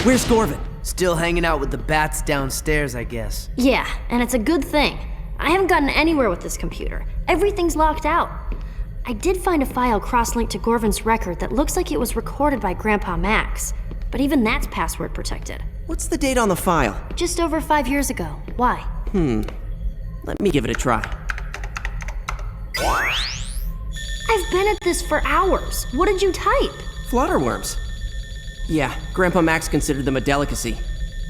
Where's Gorvin? Still hanging out with the bats downstairs, I guess. Yeah, and it's a good thing. I haven't gotten anywhere with this computer. Everything's locked out. I did find a file cross-linked to Gorvin's record that looks like it was recorded by Grandpa Max, but even that's password protected. What's the date on the file? Just over 5 years ago. Why? Let me give it a try. I've been at this for hours. What did you type? Flutterworms. Yeah, Grandpa Max considered them a delicacy.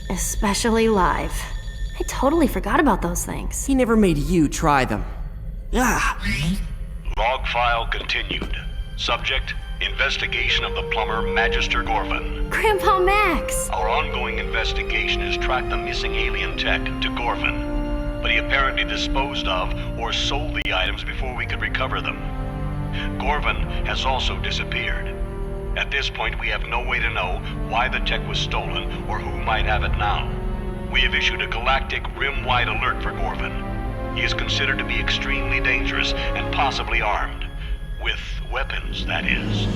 Especially live. I totally forgot about those things. He never made you try them. Ah! Log file continued. Subject, investigation of the plumber Magister Gorvin. Grandpa Max! Our ongoing investigation has tracked the missing alien tech to Gorvin, but he apparently disposed of or sold the items before we could recover them. Gorvin has also disappeared. At this point, we have no way to know why the tech was stolen or who might have it now. We have issued a galactic, rim-wide alert for Gorvin. He is considered to be extremely dangerous and possibly armed. With weapons, that is.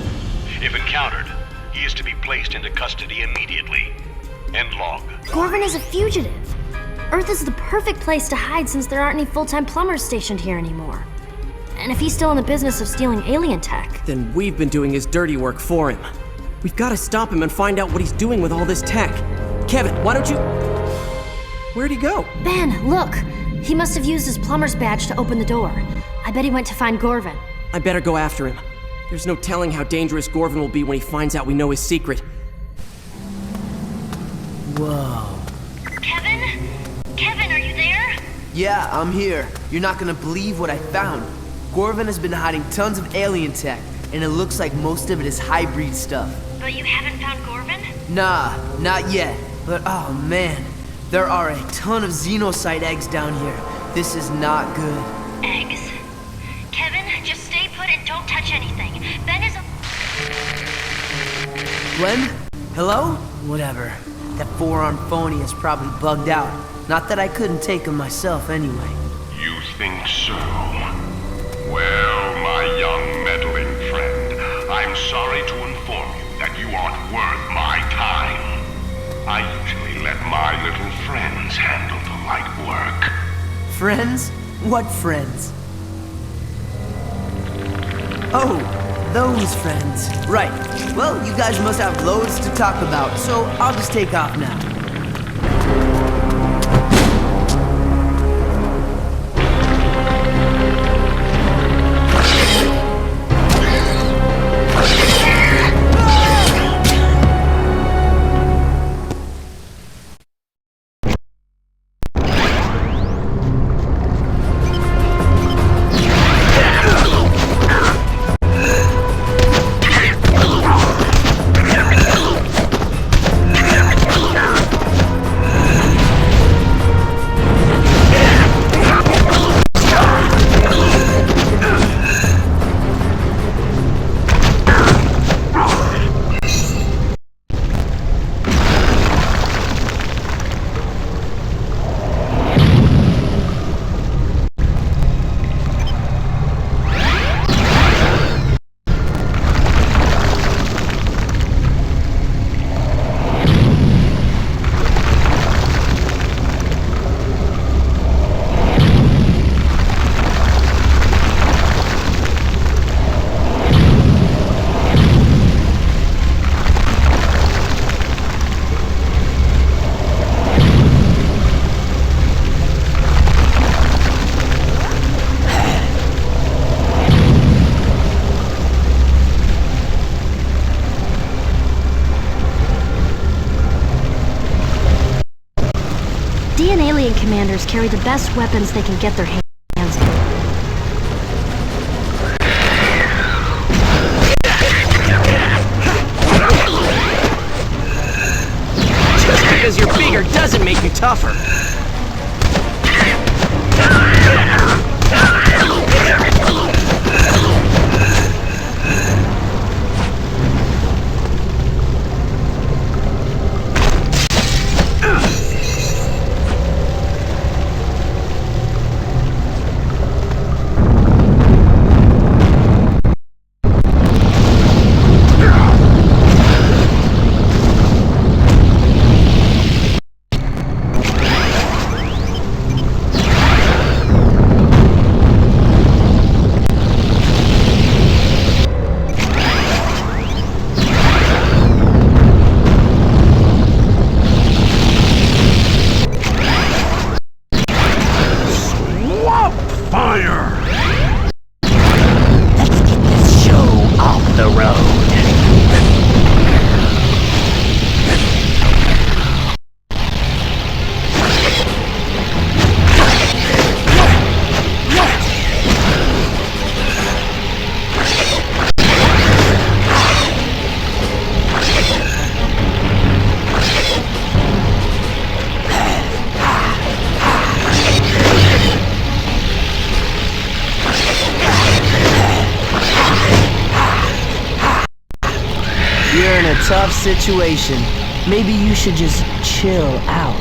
If encountered, he is to be placed into custody immediately. End log. Gorvin is a fugitive. Earth is the perfect place to hide since there aren't any full-time plumbers stationed here anymore. And if he's still in the business of stealing alien tech... Then we've been doing his dirty work for him. We've got to stop him and find out what he's doing with all this tech. Kevin, why don't you... Where'd he go? Ben, look! He must have used his plumber's badge to open the door. I bet he went to find Gorvin. I better go after him. There's no telling how dangerous Gorvin will be when he finds out we know his secret. Whoa. Kevin? Kevin, are you there? Yeah, I'm here. You're not gonna believe what I found. Gorvin has been hiding tons of alien tech, and it looks like most of it is hybrid stuff. But you haven't found Gorvin? Nah, not yet. But oh man, there are a ton of xenocyte eggs down here. This is not good. Eggs? Kevin, just stay put and don't touch anything. Ben is a... Glenn? Hello? Whatever. That four-armed phony is probably bugged out. Not that I couldn't take him myself anyway. You think so? Well, my young meddling friend, I'm sorry to inform you that you aren't worth my time. I usually let my little friends handle the light work. Friends? What friends? Oh, those friends. Right. Well, you guys must have loads to talk about, so I'll just take off now. Alien commanders carry the best weapons they can get their hands on. Just because you're bigger doesn't make you tougher. tough situation. Maybe you should just chill out.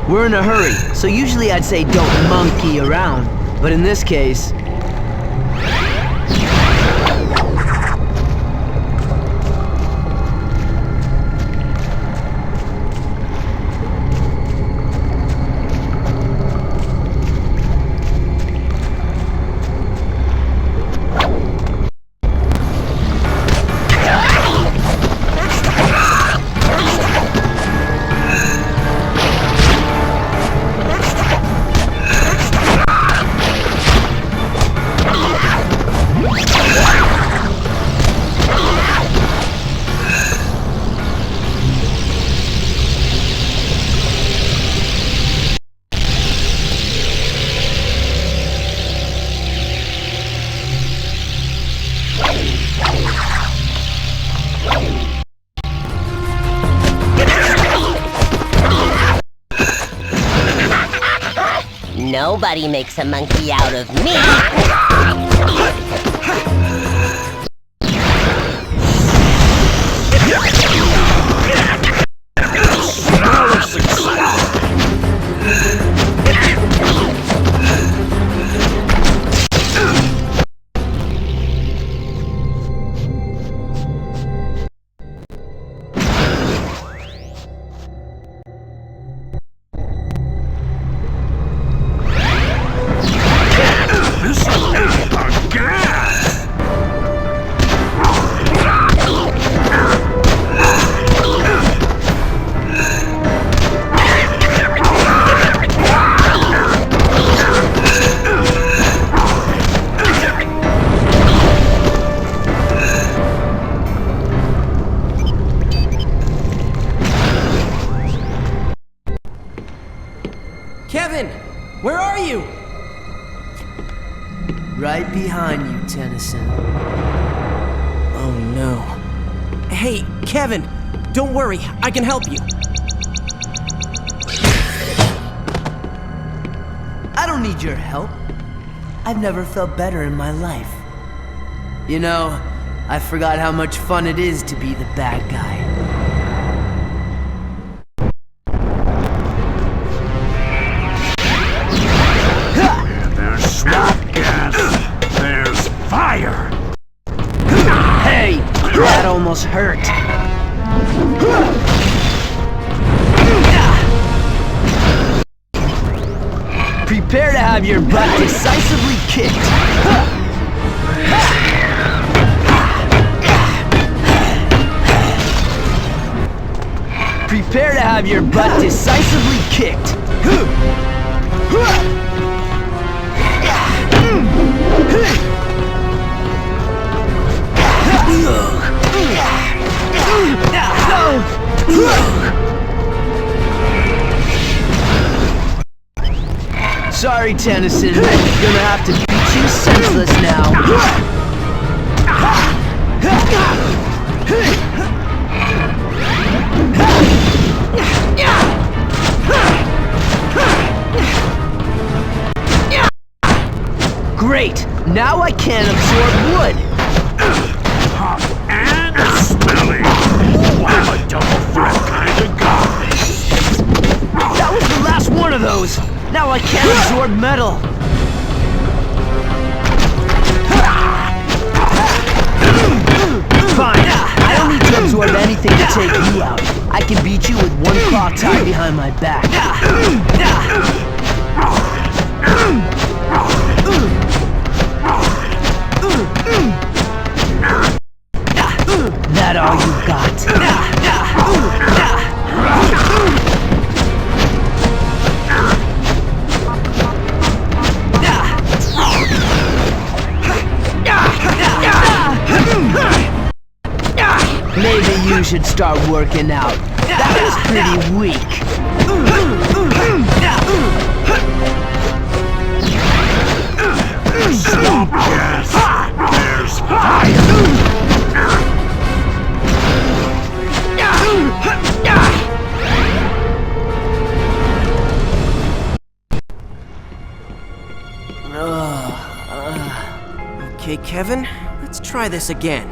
We're in a hurry, so usually I'd say don't monkey around, but in this case... Nobody makes a monkey out of me! Kevin! Where are you? Right behind you, Tennyson. Oh no. Hey, Kevin! Don't worry, I can help you. I don't need your help. I've never felt better in my life. You know, I forgot how much fun it is to be the bad guy. There's fire! Hey, that almost hurt. Prepare to have your butt decisively kicked. Prepare to have your butt decisively kicked. Sorry, Tennyson. Gonna have to beat you senseless now. Great! Now I can't absorb wood! Hot and smelly! I'm a double threat kind of guy! That was the last one of those! Now I can't absorb metal! Fine, I don't need to absorb anything to take you out. I can beat you with one claw tied behind my back. That all you got? Maybe you should start working out. That was pretty weak. Stop this! There's fire! Okay, Kevin, let's try this again.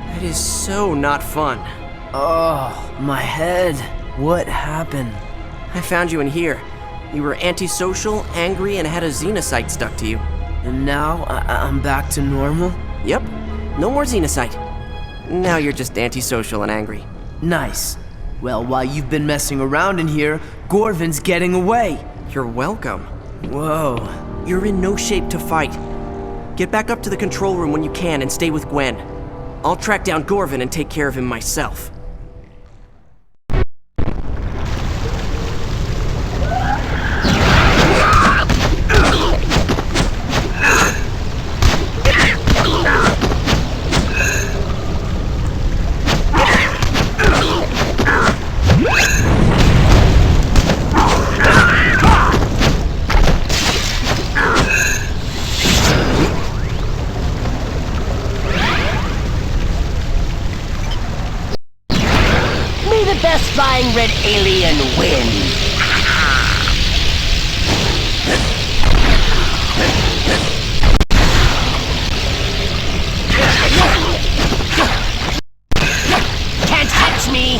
That is so not fun. Oh, my head. What happened? I found you in here. You were antisocial, angry, and had a xenocyte stuck to you. And now I'm back to normal? Yep, no more xenocyte. Now you're just antisocial and angry. Nice. Well, while you've been messing around in here, Gorvin's getting away. You're welcome. Whoa. You're in no shape to fight. Get back up to the control room when you can and stay with Gwen. I'll track down Gorvin and take care of him myself. Best flying red alien win. Can't touch me.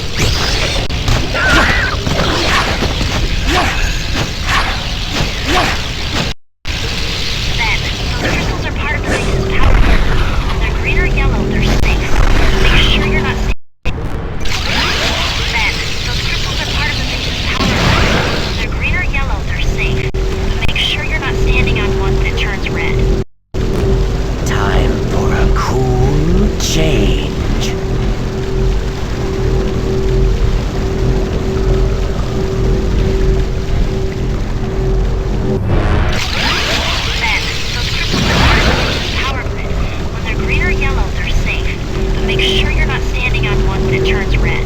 Ben, those crystals are part of the base's power grid. When they're green or yellow, they're safe. Make sure you're not standing on one that turns red. Time for a cool change. Ben, those crystals are part of the base's power grid. When they're green or yellow, they're safe. But make sure you're not standing on one that turns red.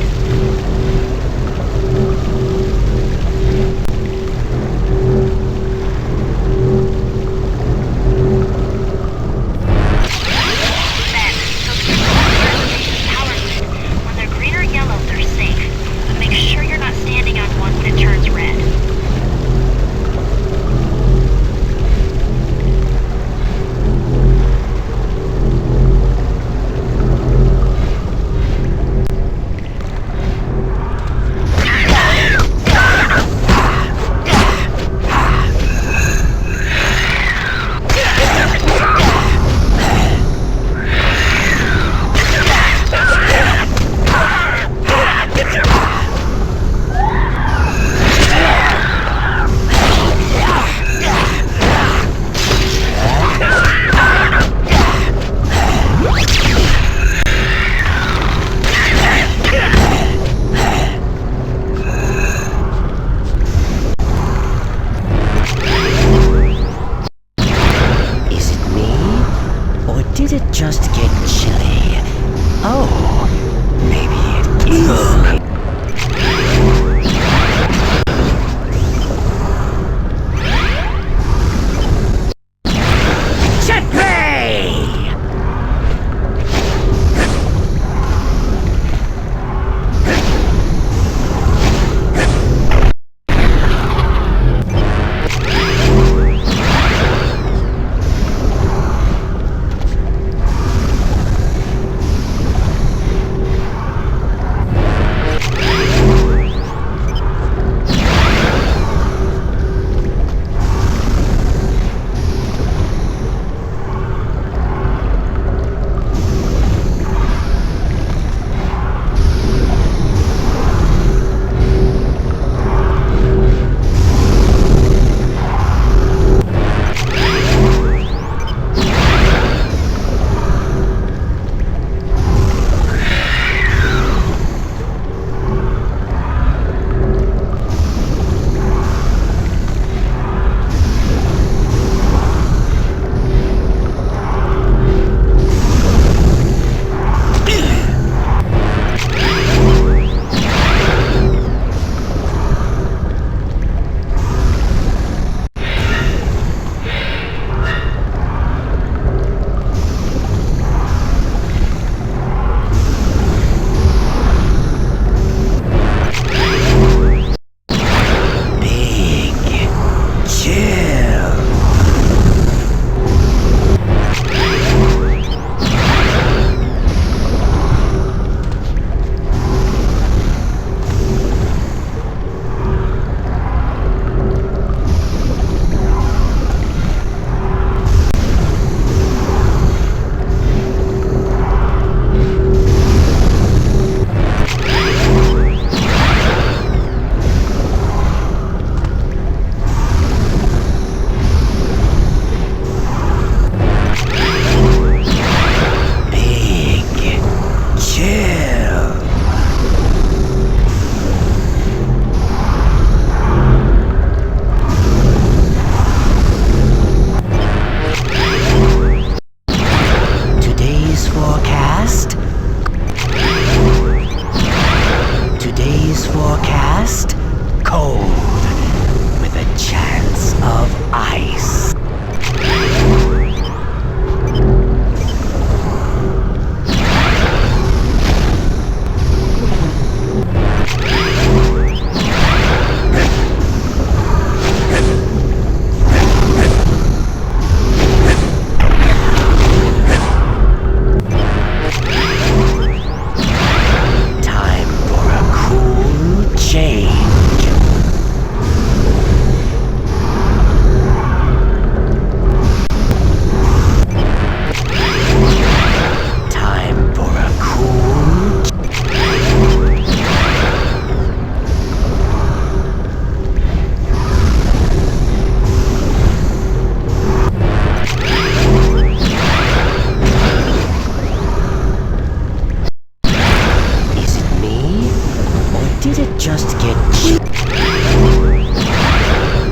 just get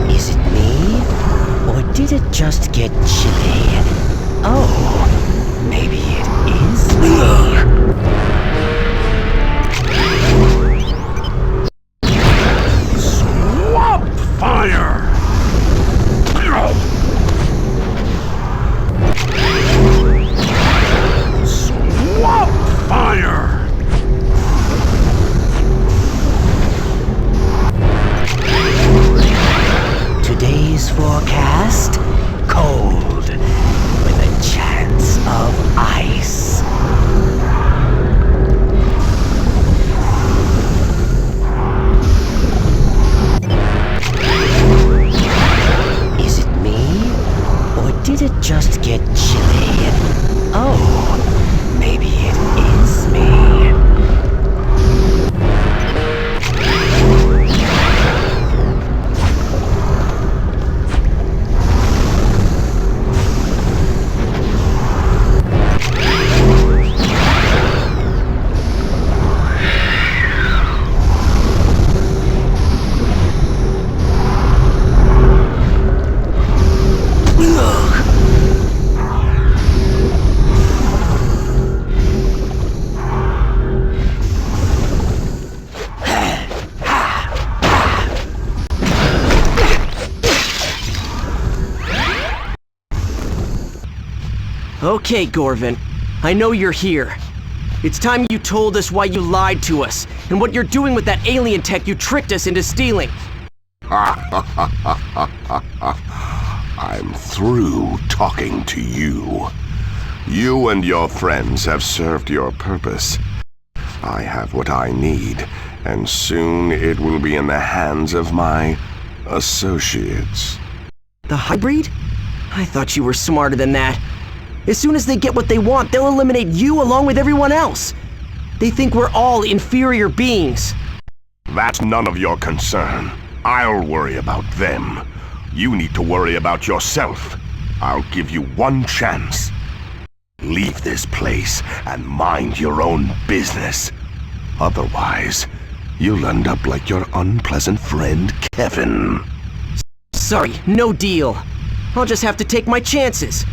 Is it me? Or did it just get chilly? Oh, maybe it is me. Swamp fire! Swamp fire! Today's forecast, cold, with a chance of ice. Is it me? Or did it just get chilly? Oh, maybe it is me. Okay, Gorvin. I know you're here. It's time you told us why you lied to us, and what you're doing with that alien tech you tricked us into stealing. I'm through talking to you. You and your friends have served your purpose. I have what I need, and soon it will be in the hands of my associates. The hybrid? I thought you were smarter than that. As soon as they get what they want, they'll eliminate you along with everyone else. They think we're all inferior beings. That's none of your concern. I'll worry about them. You need to worry about yourself. I'll give you one chance. Leave this place and mind your own business. Otherwise, you'll end up like your unpleasant friend, Kevin. Sorry, no deal. I'll just have to take my chances.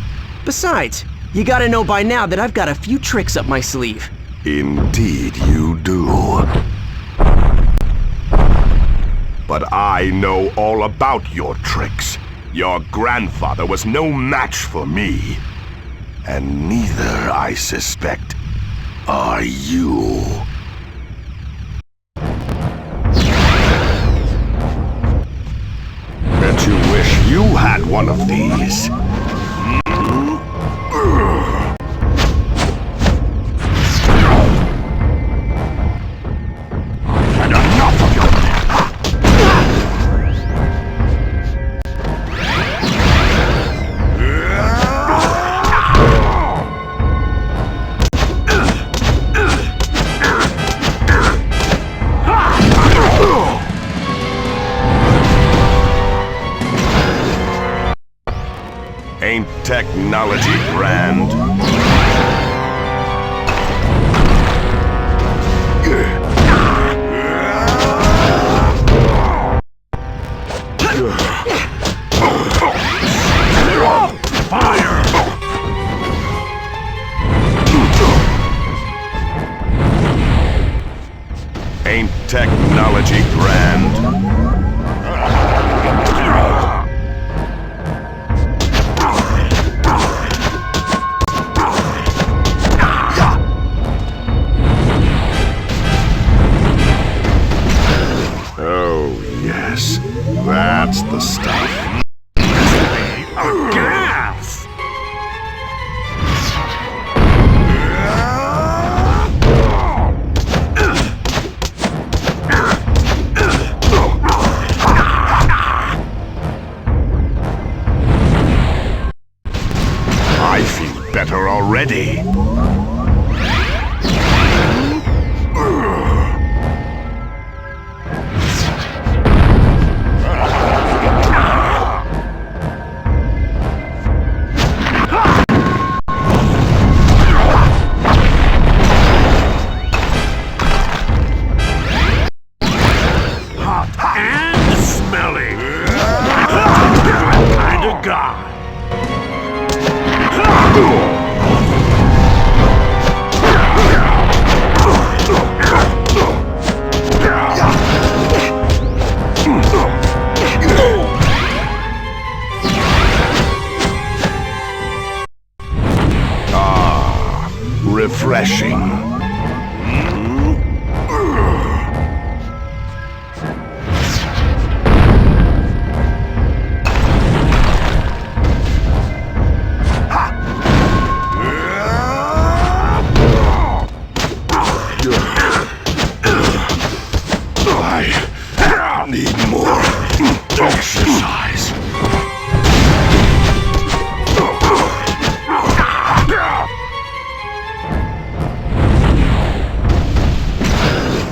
Besides, you gotta know by now that I've got a few tricks up my sleeve. Indeed you do. But I know all about your tricks. Your grandfather was no match for me. And neither, I suspect, are you. Bet you wish you had one of these. Had enough of your... Ain't technology grand? Fire! Ain't technology grand? That's the stuff. A gas! I feel better already.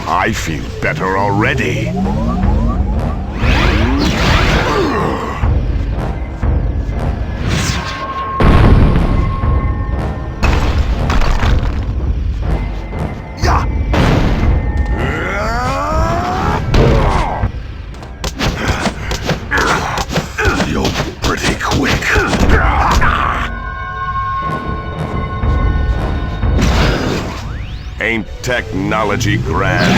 I feel better already. Ain't technology grand?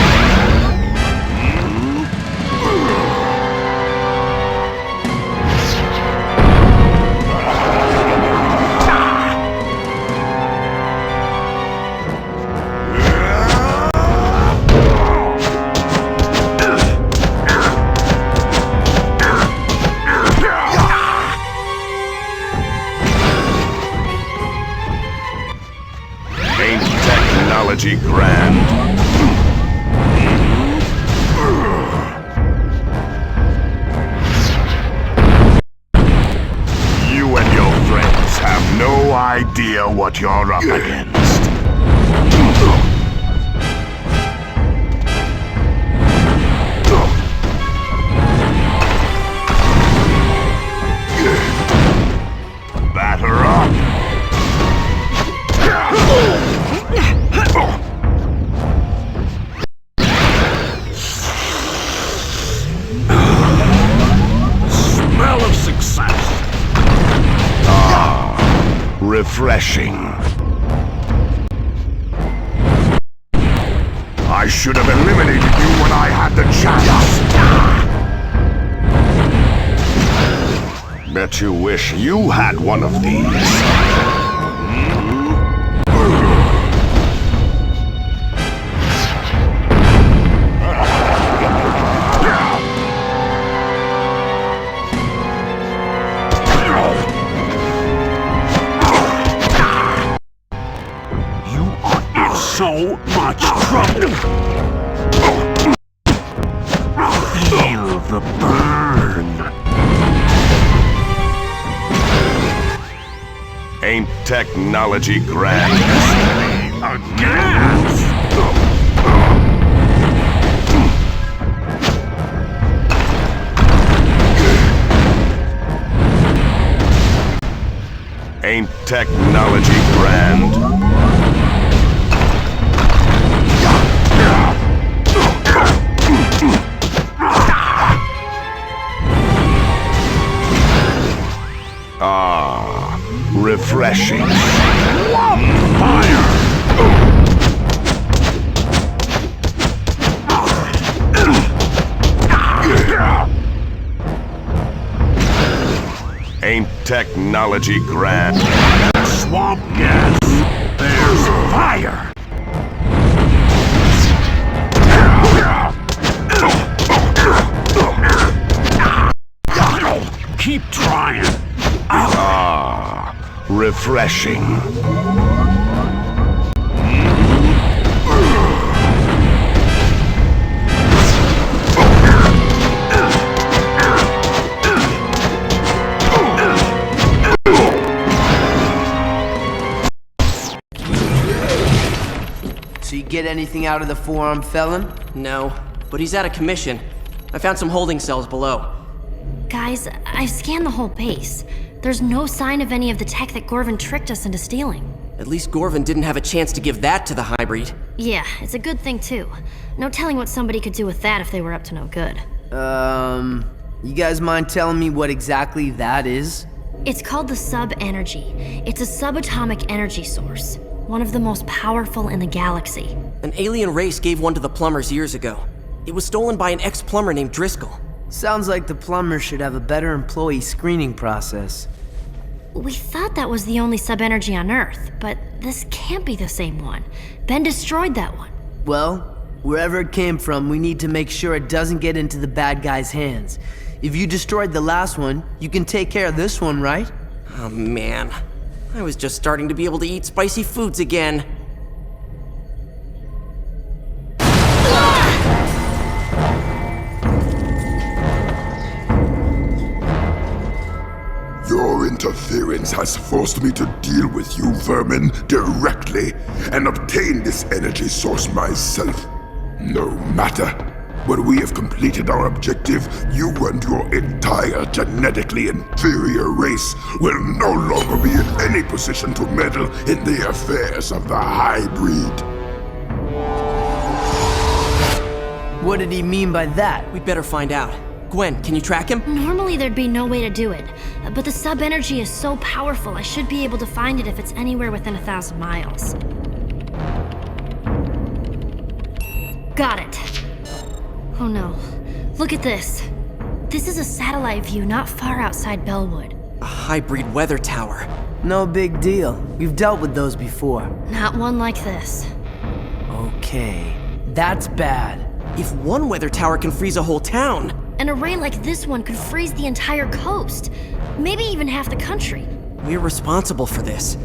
Technology grand. You and your friends have no idea what you're up against. Batter up. Smell of success. Ah, refreshing. I should have eliminated you when I had the chance. Bet you wish you had one of these. So much trouble. Feel the burn. Ain't technology grand? A gas! Ain't technology grand? Ah, refreshing. Fire! Ain't technology grand? Swamp gas. There's fire. Keep trying. Ah, refreshing. So you get anything out of the four-armed felon? No, but he's out of commission. I found some holding cells below. Guys, I've scanned the whole base. There's no sign of any of the tech that Gorvin tricked us into stealing. At least Gorvin didn't have a chance to give that to the hybrid. Yeah, it's a good thing too. No telling what somebody could do with that if they were up to no good. You guys mind telling me what exactly that is? It's called the sub-energy. It's a subatomic energy source. One of the most powerful in the galaxy. An alien race gave one to the plumbers years ago. It was stolen by an ex-plumber named Driscoll. Sounds like the plumber should have a better employee screening process. We thought that was the only sub-energy on Earth, but this can't be the same one. Ben destroyed that one. Well, wherever it came from, we need to make sure it doesn't get into the bad guy's hands. If you destroyed the last one, you can take care of this one, right? Oh man, I was just starting to be able to eat spicy foods again. Your interference has forced me to deal with you vermin directly and obtain this energy source myself. No matter. When we have completed our objective, you and your entire genetically inferior race will no longer be in any position to meddle in the affairs of the hybrid. What did he mean by that? We better find out. Gwen, can you track him? Normally there'd be no way to do it, but the sub-energy is so powerful I should be able to find it if it's anywhere within 1,000 miles. Got it. Oh no. Look at this. This is a satellite view not far outside Bellwood. A hybrid weather tower. No big deal. We've dealt with those before. Not one like this. Okay, that's bad. If one weather tower can freeze a whole town... An array like this one could freeze the entire coast. Maybe even half the country. We're responsible for this.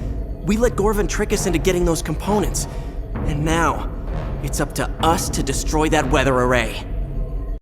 We let Gorvin trick us into getting those components. And now, it's up to us to destroy that weather array.